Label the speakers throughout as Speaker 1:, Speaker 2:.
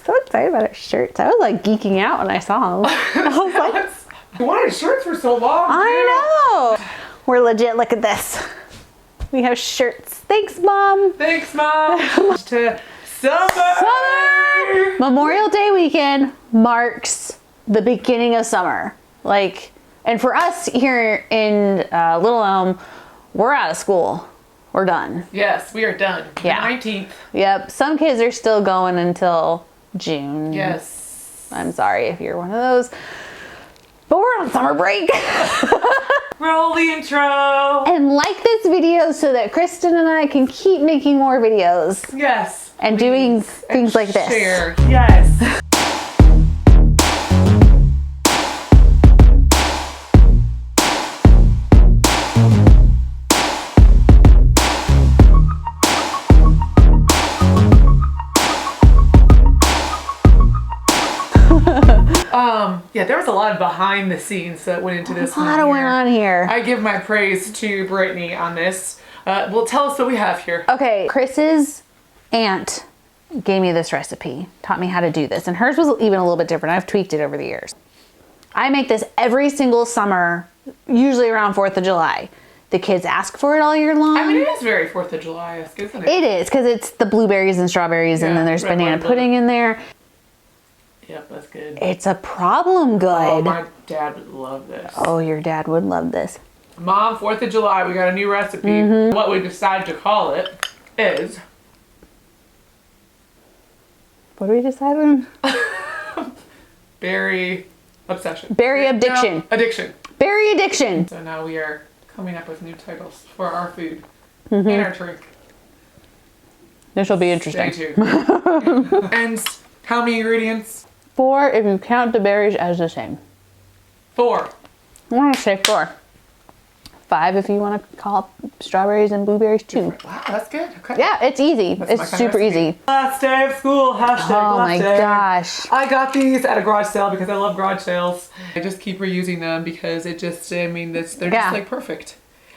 Speaker 1: so excited about our shirts. I was like geeking out when I saw them. I was like,
Speaker 2: I wanted shirts for so long.
Speaker 1: I know. We're legit. Look at this. We have shirts. Thanks, Mom.
Speaker 2: Thanks, Mom. To summer.
Speaker 1: Memorial Day weekend marks the beginning of summer. Like, and for us here in Little Elm, we're out of school. We're done.
Speaker 2: Yes, we are done.
Speaker 1: Yeah.
Speaker 2: 19th.
Speaker 1: Yep. Some kids are still going until June.
Speaker 2: Yes.
Speaker 1: I'm sorry if you're one of those. But we're on summer break.
Speaker 2: Roll the intro.
Speaker 1: And like this video so that Kristen and I can keep making more videos.
Speaker 2: Yes.
Speaker 1: And
Speaker 2: please.
Speaker 1: doing things like this.
Speaker 2: Share. Yes. Yeah, there was a lot of behind the scenes that went into this.
Speaker 1: A lot went on here.
Speaker 2: I give my praise to Brittany on this. Well, tell us what we have here.
Speaker 1: Okay, Chris's aunt gave me this recipe, taught me how to do this, and hers was even a little bit different. I've tweaked it over the years. I make this every single summer, usually around 4th of July. The kids ask for it all year long.
Speaker 2: I mean, it is very 4th of July-esque, isn't it?
Speaker 1: It is, because it's the blueberries and strawberries, and then there's banana pudding in there.
Speaker 2: Yep, that's good.
Speaker 1: It's a problem good.
Speaker 2: Oh, my dad would love this.
Speaker 1: Oh, your dad would love this.
Speaker 2: Mom, 4th of July, we got a new recipe.
Speaker 1: Mm-hmm.
Speaker 2: What we decided to call it is...
Speaker 1: What do we decide on?
Speaker 2: Berry obsession.
Speaker 1: Berry addiction.
Speaker 2: No, addiction.
Speaker 1: Berry addiction.
Speaker 2: So now we are coming up with new titles for our food and our drink.
Speaker 1: This will be interesting.
Speaker 2: Stay tuned. And how many ingredients?
Speaker 1: 4 if you count the berries as the same.
Speaker 2: 4.
Speaker 1: I want to say 4. 5 if you want to call strawberries and blueberries 2.
Speaker 2: Wow, that's good. Okay.
Speaker 1: Yeah, it's easy.
Speaker 2: That's
Speaker 1: It's super easy.
Speaker 2: Last day of school. Hashtag
Speaker 1: Oh
Speaker 2: last
Speaker 1: my
Speaker 2: day.
Speaker 1: gosh.
Speaker 2: I got these at a garage sale because I love garage sales. I just keep reusing them because it just, I mean, they're just like perfect.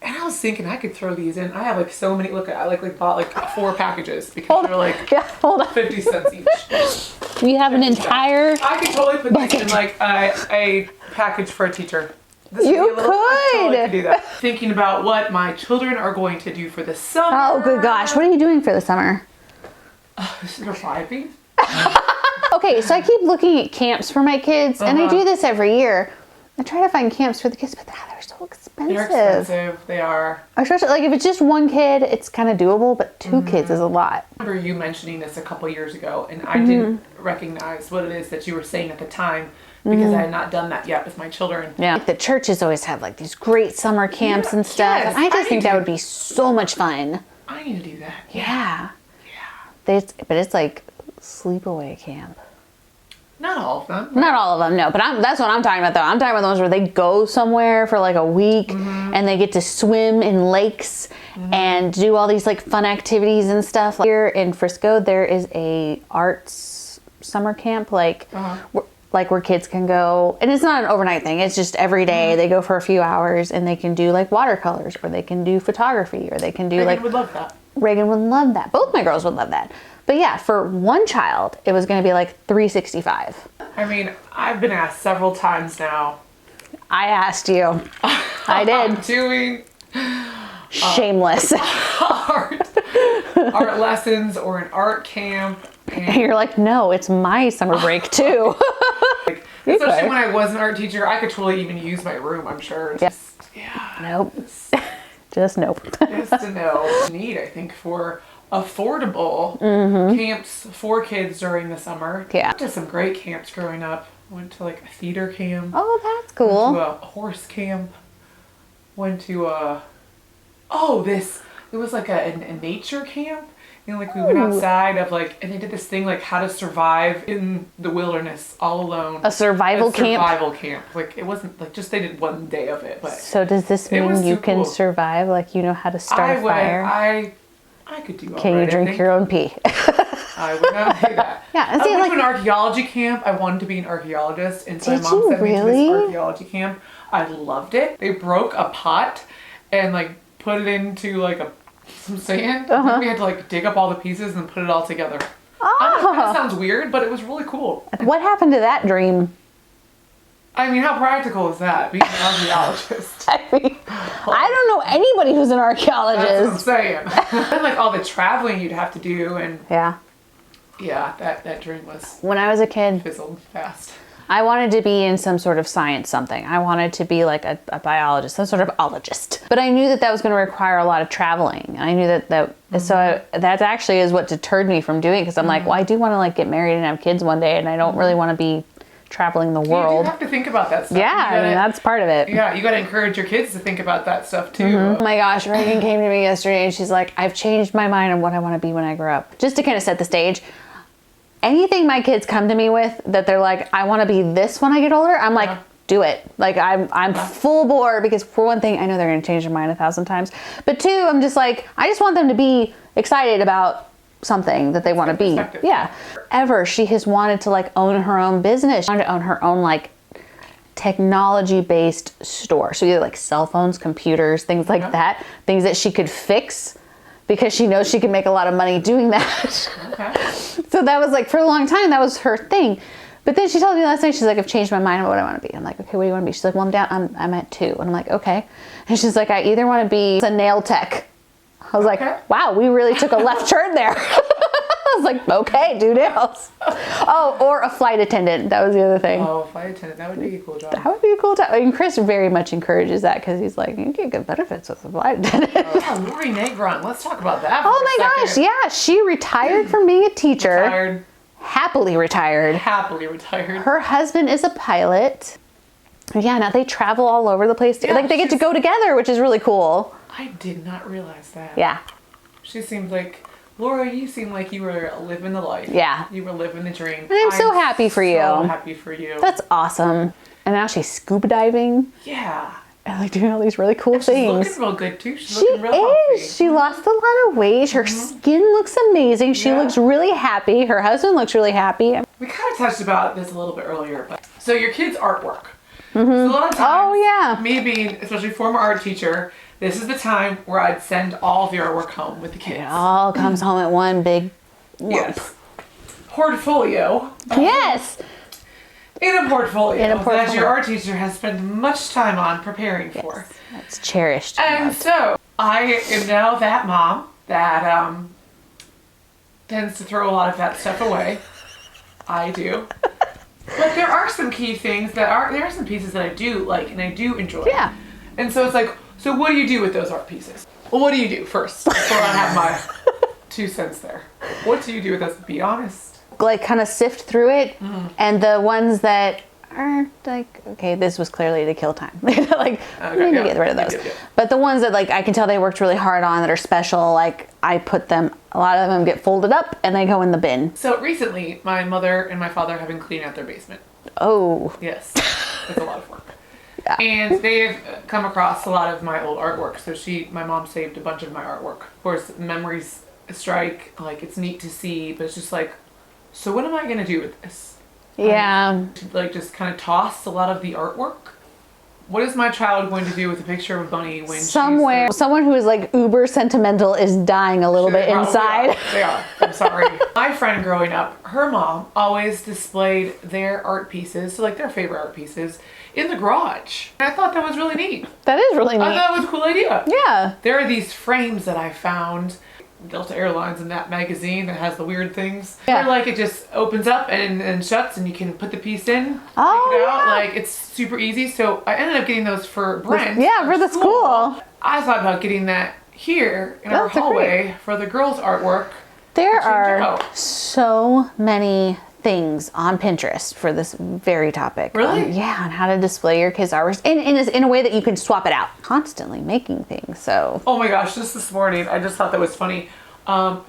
Speaker 2: And I was thinking I could throw these in. I have like so many. Look, I like bought like 4 packages because they're like
Speaker 1: hold on.
Speaker 2: 50 cents each.
Speaker 1: We have an entire.
Speaker 2: I could totally put these in like a package for a teacher. This would be a little, I totally could do that. Thinking about what my children are going to do for the summer.
Speaker 1: Oh, good gosh. What are you doing for the summer?
Speaker 2: Surviving.
Speaker 1: Okay, so I keep looking at camps for my kids, and I do this every year. I try to find camps for the kids, but they're so expensive.
Speaker 2: They're expensive. They are.
Speaker 1: Especially, like, if it's just one kid, it's kind of doable, but 2 kids is a lot.
Speaker 2: I remember you mentioning this a couple years ago, and I didn't recognize what it is that you were saying at the time because I had not done that yet with my children.
Speaker 1: Yeah. Like the churches always have, like, these great summer camps and stuff.
Speaker 2: Yes,
Speaker 1: and I just think that would be so much fun.
Speaker 2: I need to do that.
Speaker 1: Yeah.
Speaker 2: Yeah.
Speaker 1: But it's like sleepaway camp.
Speaker 2: Not all of them.
Speaker 1: Not all of them, no. But that's what I'm talking about, though. I'm talking about the ones where they go somewhere for like a week and they get to swim in lakes and do all these like fun activities and stuff. Like here in Frisco, there is a arts summer camp, like where kids can go, and it's not an overnight thing. It's just every day they go for a few hours and they can do like watercolors, or they can do photography, or they can do
Speaker 2: Reagan would love that.
Speaker 1: Reagan would love that. Both my girls would love that. But yeah, for one child, it was going to be like $365.
Speaker 2: I mean, I've been asked several times now.
Speaker 1: I asked you. I did.
Speaker 2: Doing
Speaker 1: Shameless.
Speaker 2: art lessons or an art camp.
Speaker 1: And you're like, no, it's my summer break too.
Speaker 2: Like, especially when I was an art teacher, I could totally even use my room, I'm sure.
Speaker 1: Nope. Just nope.
Speaker 2: Just to know the need, I think, for affordable camps for kids during the summer.
Speaker 1: Yeah.
Speaker 2: Went to some great camps growing up. Went to like a theater camp.
Speaker 1: Oh, that's cool.
Speaker 2: Went to a horse camp. Went to it was like a nature camp. You know, like we went outside of like, and they did this thing like how to survive in the wilderness all alone.
Speaker 1: A survival camp?
Speaker 2: Survival camp. Like it wasn't like just they did one day of it, but.
Speaker 1: So does this mean you can survive? Like you know how to start a fire?
Speaker 2: I could do all
Speaker 1: Can
Speaker 2: right,
Speaker 1: you drink your own pee?
Speaker 2: I would not do that.
Speaker 1: Yeah, and
Speaker 2: I
Speaker 1: see,
Speaker 2: went
Speaker 1: like
Speaker 2: to an archaeology camp. I wanted to be an archaeologist, and so my
Speaker 1: Did
Speaker 2: mom
Speaker 1: you
Speaker 2: sent me to
Speaker 1: really?
Speaker 2: this archaeology camp. I loved it. They broke a pot and like put it into like some sand. And we had to like dig up all the pieces and put it all together. I know it kind of sounds weird, but it was really cool.
Speaker 1: What happened to that dream?
Speaker 2: I mean, how practical is that, being an archaeologist?
Speaker 1: I mean, I don't know anybody who's an archaeologist.
Speaker 2: That's what I'm saying. And like all the traveling you'd have to do, and
Speaker 1: yeah,
Speaker 2: that dream was
Speaker 1: when I was a kid,
Speaker 2: fizzled fast.
Speaker 1: I wanted to be in some sort of science something. I wanted to be like a biologist, some sort of ologist. But I knew that was going to require a lot of traveling. And I knew that actually is what deterred me from doing it. Because I'm like, well, I do want to like get married and have kids one day. And I don't really want to be traveling the world.
Speaker 2: You have to think about that stuff.
Speaker 1: Yeah, I mean, that's part of it.
Speaker 2: Yeah, you got to encourage your kids to think about that stuff too.
Speaker 1: Oh my gosh, Reagan came to me yesterday and she's like, I've changed my mind on what I want to be when I grow up. Just to kind of set the stage. Anything my kids come to me with that they're like, I want to be this when I get older, I'm like, do it. Like I'm full bore, because for one thing, I know they're going to change their mind 1,000 times. But two, I'm just like, I just want them to be excited about something that they want to be. Yeah. Ever, she has wanted to like own her own business. She wanted to own her own like technology-based store. So either like cell phones, computers, things like that, things that she could fix, because she knows she can make a lot of money doing that. Okay. So that was like, for a long time, that was her thing. But then she told me last night, she's like, I've changed my mind on what I want to be. I'm like, okay, what do you want to be? She's like, well, I'm at 2. And I'm like, okay. And she's like, I either want to be a nail tech. I was like, wow, we really took a left turn there. I was like, okay, do nails. Oh, or a flight attendant. That was the other thing.
Speaker 2: Oh, flight attendant. That would be a cool job.
Speaker 1: That would be a cool job. I mean, Chris very much encourages that, because he's like, you get good benefits with a flight attendant.
Speaker 2: Oh, yeah, Lori Negron. Let's talk about that.
Speaker 1: Oh my gosh, yeah. She retired from being a teacher.
Speaker 2: Retired.
Speaker 1: Happily retired.
Speaker 2: Happily retired.
Speaker 1: Her husband is a pilot. Yeah, now they travel all over the place.
Speaker 2: Yeah,
Speaker 1: like they get to go together, which is really cool.
Speaker 2: I did not realize that.
Speaker 1: Yeah.
Speaker 2: She seemed like, Laura, you seem like you were living the life.
Speaker 1: Yeah.
Speaker 2: You were living the dream.
Speaker 1: And I'm so happy for you.
Speaker 2: So happy for you.
Speaker 1: That's awesome. And now she's scuba diving.
Speaker 2: Yeah.
Speaker 1: And like doing all these really cool things.
Speaker 2: She's looking real good too. She's
Speaker 1: She
Speaker 2: looking real healthy.
Speaker 1: is. She lost a lot of weight. Her skin looks amazing. She looks really happy. Her husband looks really happy.
Speaker 2: We kind of touched about this a little bit earlier, but so your kids' artwork. So a lot of times, me being especially former art teacher, this is the time where I'd send all of your artwork home with the kids.
Speaker 1: It all comes home at one big lump.
Speaker 2: Yes. Portfolio.
Speaker 1: Yes.
Speaker 2: In a portfolio that your art teacher has spent much time on preparing for.
Speaker 1: It's cherished.
Speaker 2: And so I am now that mom that tends to throw a lot of that stuff away. I do. But there are some key things there are some pieces that I do like and I do enjoy.
Speaker 1: Yeah.
Speaker 2: And so it's like, so what do you do with those art pieces? Well, what do you do first before I have my 2 cents there? What do you do with those? Be honest.
Speaker 1: Like kind of sift through it, and the ones that are like, okay, this was clearly to kill time. Like, we need to get rid of those. But the ones that like I can tell they worked really hard on that are special, like I put them. A lot of them get folded up and they go in the bin.
Speaker 2: So recently, my mother and my father have been cleaning out their basement.
Speaker 1: Oh.
Speaker 2: Yes, it's a lot of work. Yeah. And they've come across a lot of my old artwork. So my mom saved a bunch of my artwork. Of course, memories strike. Like it's neat to see, but it's just like, so what am I gonna do with this?
Speaker 1: Yeah.
Speaker 2: Like just kind of toss a lot of the artwork. What is my child going to do with a picture of a bunny when
Speaker 1: someone who is like uber sentimental is dying a little bit inside.
Speaker 2: They are. I'm sorry. My friend growing up, her mom always displayed their art pieces, so like their favorite art pieces, in the garage. And I thought that was really neat.
Speaker 1: That is really neat.
Speaker 2: I thought it was a cool idea.
Speaker 1: Yeah.
Speaker 2: There are these frames that I found. Delta Airlines and that magazine that has the weird things. Yeah. Where like it just opens up and shuts and you can put the piece in, take it out. Like it's super easy. So I ended up getting those for Brent.
Speaker 1: Yeah, for the school.
Speaker 2: I thought about getting that here in our hallway for the girls' artwork.
Speaker 1: There are so many things on Pinterest for this very topic.
Speaker 2: Really?
Speaker 1: On how to display your kids' artwork in a way that you can swap it out. Constantly making things, so.
Speaker 2: Oh my gosh, just this morning, I just thought that was funny.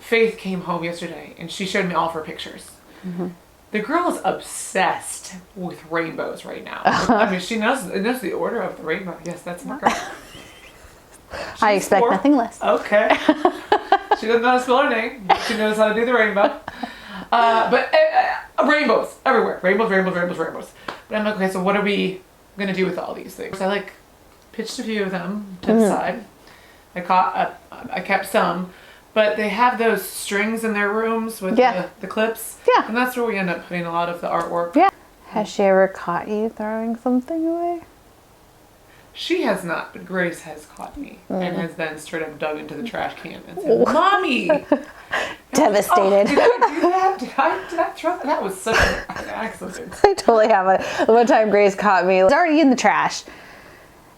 Speaker 2: Faith came home yesterday and she showed me all of her pictures. Mm-hmm. The girl is obsessed with rainbows right now. I mean, she knows the order of the rainbow. Yes, that's my girl.
Speaker 1: I expect nothing less.
Speaker 2: Okay. She doesn't know how to spell her name, but she knows how to do the rainbow. But rainbows everywhere. Rainbows. But I'm like, okay, so what are we going to do with all these things? I like pitched a few of them to the side. I kept some, But they have those strings in their rooms with the clips.
Speaker 1: Yeah.
Speaker 2: And that's where we end up putting a lot of the artwork.
Speaker 1: Yeah. Has she ever caught you throwing something away?
Speaker 2: She has not, but Grace has caught me and has then straight up dug into the trash can and said, Mommy!
Speaker 1: Devastated.
Speaker 2: Oh, did I do that? Did I throw that? That was such an accident.
Speaker 1: I totally have it. One time Grace caught me. It's already in the trash.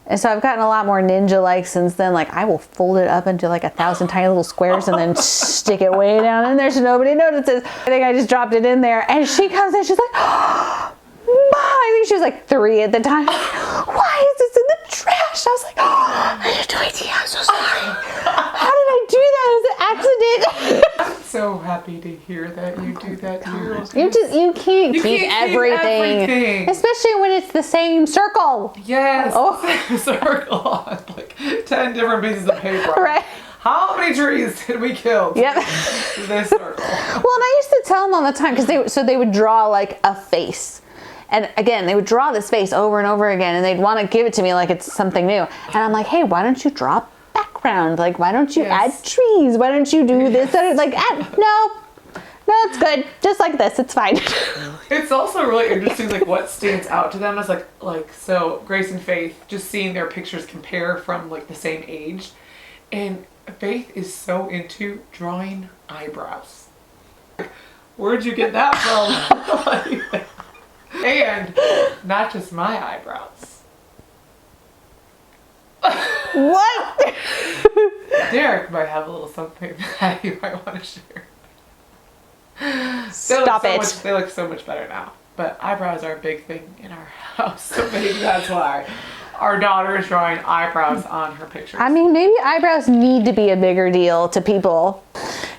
Speaker 1: And so I've gotten a lot more ninja-like since then. Like, I will fold it up into like 1,000 tiny little squares and then stick it way down in there so nobody notices. I think I just dropped it in there. And she comes in, she's like, oh, Mom. I think she was like 3 at the time. Why is this in the trash? I was like, oh, I had no idea. I'm so sorry. How did I do that? It was an accident.
Speaker 2: I'm so happy to hear that you do that too.
Speaker 1: You can't keep everything. Especially when it's the same circle.
Speaker 2: Yes.
Speaker 1: Oh.
Speaker 2: Circle on like 10 different pieces of paper.
Speaker 1: Right.
Speaker 2: How many trees did we kill?
Speaker 1: Yep.
Speaker 2: This circle.
Speaker 1: Well, and I used to tell them all the time because they would draw like a face. And again, they would draw this face over and over again, and they'd want to give it to me like it's something new. And I'm like, hey, why don't you draw background? Like, why don't you add trees? Why don't you do this? Like, no, it's good. Just like this, it's fine.
Speaker 2: It's also really interesting, like what stands out to them is like so Grace and Faith, just seeing their pictures compare from like the same age, and Faith is so into drawing eyebrows. Where'd you get that from? And not just my eyebrows.
Speaker 1: What?
Speaker 2: Derek might have a little something that you might want to share.
Speaker 1: Stop it.
Speaker 2: They look so much better now. But eyebrows are a big thing in our house, so maybe that's why our daughter is drawing eyebrows on her pictures.
Speaker 1: I mean, maybe eyebrows need to be a bigger deal to people.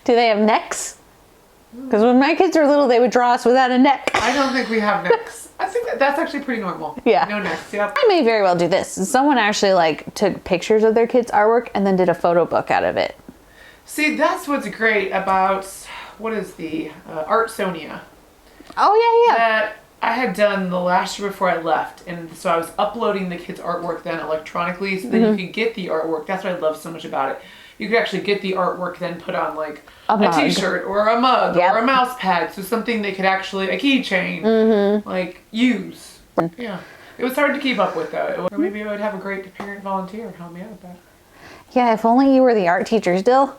Speaker 1: Do they have necks? Because when my kids were little, they would draw us without a neck.
Speaker 2: I don't think we have necks. I think that's actually pretty normal.
Speaker 1: Yeah.
Speaker 2: No necks, yep.
Speaker 1: I may very well do this. Someone actually like took pictures of their kids' artwork and then did a photo book out of it.
Speaker 2: See, that's what's great about, what is the, Art Sonia.
Speaker 1: Oh, yeah.
Speaker 2: That I had done the last year before I left. And so I was uploading the kids' artwork then electronically so that you could get the artwork. That's what I love so much about it. You could actually get the artwork then put on like a t-shirt or a mug or a mouse pad. So something they could actually, a keychain, like use. Yeah. It was hard to keep up with though. Or maybe I would have a great parent volunteer help me out with that.
Speaker 1: Yeah, if only you were the art teacher still.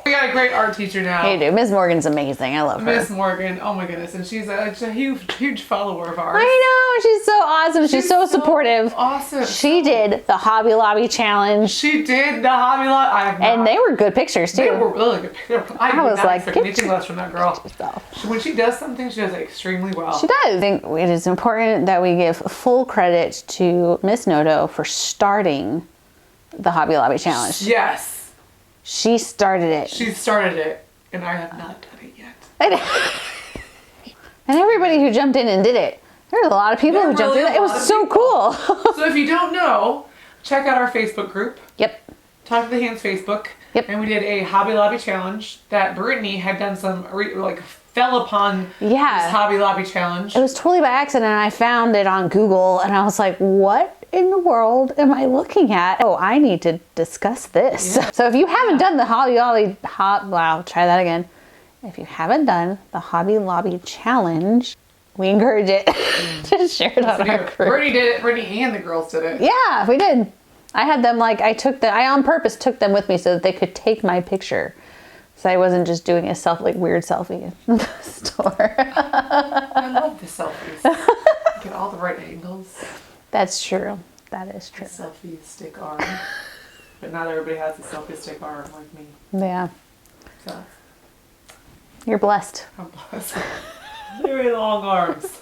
Speaker 2: We got a great art teacher now.
Speaker 1: Hey, dude, Miss Morgan's amazing. I love her.
Speaker 2: Miss Morgan, oh my goodness, and she's a huge follower of ours.
Speaker 1: I know, she's so awesome. She's so supportive.
Speaker 2: Awesome.
Speaker 1: She did the Hobby Lobby challenge.
Speaker 2: She did the Hobby Lobby.
Speaker 1: And they were good pictures too.
Speaker 2: They were really good pictures. I
Speaker 1: was like,
Speaker 2: expect anything less from that girl. When she does something, she does it extremely well.
Speaker 1: She does. I think it is important that we give full credit to Miss Noto for starting the Hobby Lobby challenge.
Speaker 2: Yes.
Speaker 1: She started it.
Speaker 2: She started it, and I have not done it yet.
Speaker 1: And everybody who jumped in and did it. There was a lot of people who jumped in. It was so cool.
Speaker 2: So if you don't know, check out our Facebook group.
Speaker 1: Yep.
Speaker 2: Talk to the Hands Facebook.
Speaker 1: Yep.
Speaker 2: And we did a Hobby Lobby challenge that Brittany had done fell upon this Hobby Lobby challenge.
Speaker 1: It was totally by accident. I found it on Google and I was like, what in the world am I looking at? Oh, I need to discuss this. Yeah. So if you haven't done the Hobby Lobby, try that again. If you haven't done the Hobby Lobby challenge, we encourage it to share it on our group.
Speaker 2: Brittany did it. Brittany and the girls did it.
Speaker 1: Yeah, we did. I had them I on purpose took them with me so that they could take my picture. So I wasn't just doing a weird selfie in the store.
Speaker 2: I love the selfies. Get all the right angles.
Speaker 1: That's true. That is true.
Speaker 2: The selfie stick arm. But not everybody has a selfie stick arm like me.
Speaker 1: Yeah.
Speaker 2: So.
Speaker 1: You're blessed.
Speaker 2: I'm blessed. Very long arms.